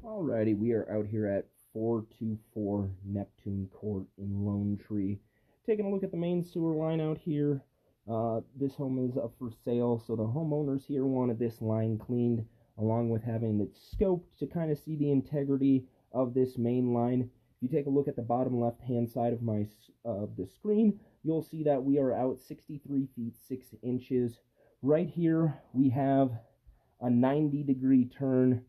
Alrighty, we are out here at 424 Neptune Court in Lone Tree. Taking a look at the main sewer line out here. This home is up for sale, so the homeowners here wanted this line cleaned, along with having it scoped to kind of see the integrity of this main line. If you take a look at the bottom left-hand side of the screen, you'll see that we are out 63 feet 6 inches. Right here, we have a 90-degree turn.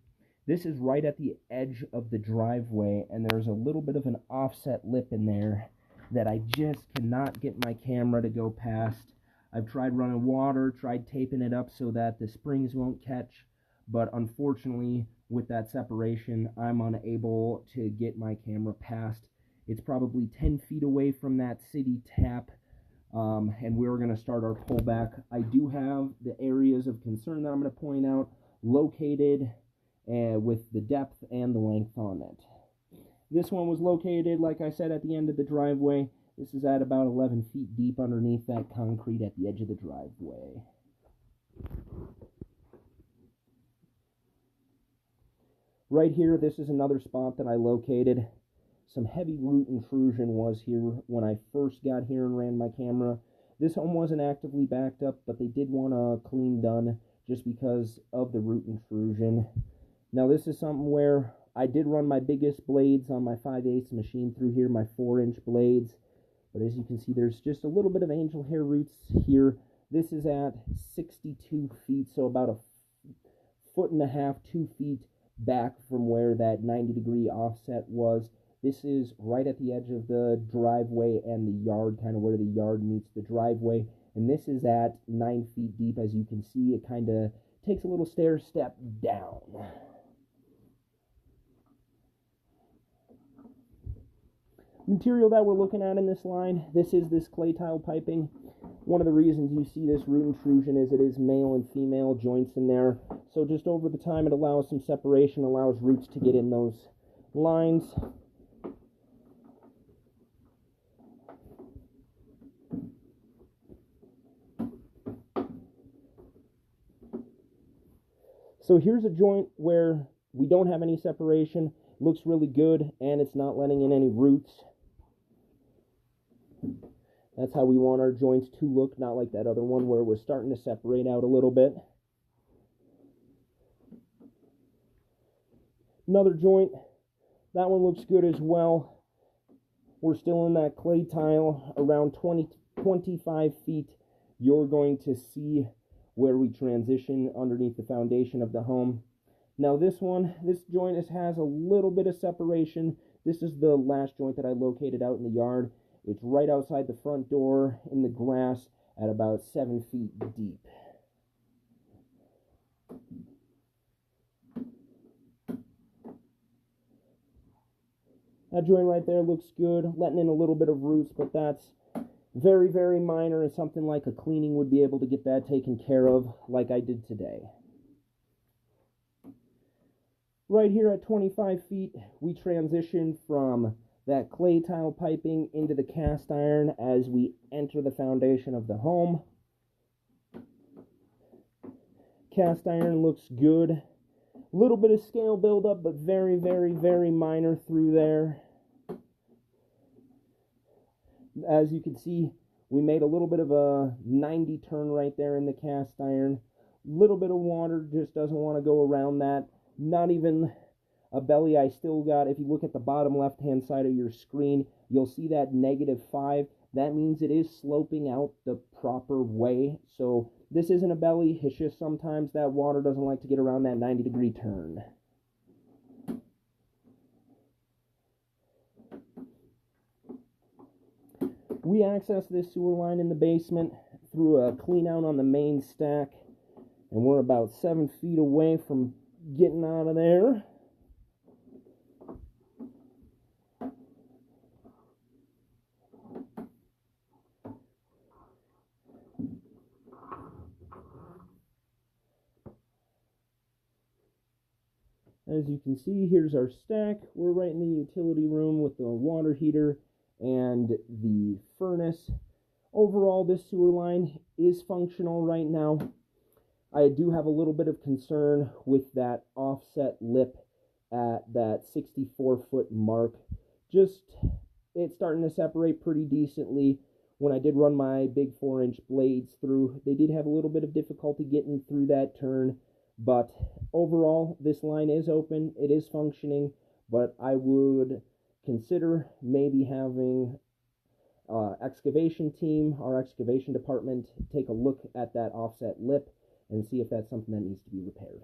This is right at the edge of the driveway, and there's a little bit of an offset lip in there that I just cannot get my camera to go past. I've tried running water, tried taping it up so that the springs won't catch, but unfortunately, with that separation, I'm unable to get my camera past. It's probably 10 feet away from that city tap, and we're going to start our pullback. I do have the areas of concern that I'm going to point out located with the depth and the length on it. This one was located, like I said, at the end of the driveway. This is at about 11 feet deep underneath that concrete at the edge of the driveway. Right here, this is another spot that I located. Some heavy root intrusion was here when I first got here and ran my camera. This home wasn't actively backed up, but they did want a clean done just because of the root intrusion. Now this is something where I did run my biggest blades on my 5/8 machine through here, my 4-inch blades. But as you can see, there's just a little bit of angel hair roots here. This is at 62 feet, so about a foot and a half, 2 feet back from where that 90-degree offset was. This is right at the edge of the driveway and the yard, kind of where the yard meets the driveway. And this is at 9 feet deep. As you can see, it kind of takes a little stair step down. Material that we're looking at in this line, this is this clay tile piping. One of the reasons you see this root intrusion is it is male and female joints in there. So just over the time it allows some separation, allows roots to get in those lines. So here's a joint where we don't have any separation, looks really good, and it's not letting in any roots. That's how we want our joints to look, not like that other one where we're starting to separate out a little bit. Another joint, that one looks good as well. We're still in that clay tile, around 25 feet. You're going to see where we transition underneath the foundation of the home. Now this joint has a little bit of separation. This is the last joint that I located out in the yard. It's right outside the front door in the grass at about 7 feet deep. That joint right there looks good, letting in a little bit of roots, but that's very, very minor, and something like a cleaning would be able to get that taken care of like I did today. Right here at 25 feet, we transition from that clay tile piping into the cast iron as we enter the foundation of the home. Cast iron looks good. A little bit of scale buildup, but very, very, very minor through there. As you can see, we made a little bit of a 90 turn right there in the cast iron. Little bit of water, just doesn't want to go around that. Not even a belly. I still got, if you look at the bottom left hand side of your screen, you'll see that -5. That means it is sloping out the proper way. So this isn't a belly, it's just sometimes that water doesn't like to get around that 90-degree turn. We access this sewer line in the basement through a clean out on the main stack, and we're about 7 feet away from getting out of there. As you can see, here's our stack. We're right in the utility room with the water heater and the furnace. Overall, this sewer line is functional right now. I do have a little bit of concern with that offset lip at that 64-foot mark. Just, it's starting to separate pretty decently. When I did run my big 4-inch blades through, they did have a little bit of difficulty getting through that turn, but overall, this line is open, it is functioning, but I would consider maybe having excavation team, our excavation department, take a look at that offset lip and see if that's something that needs to be repaired.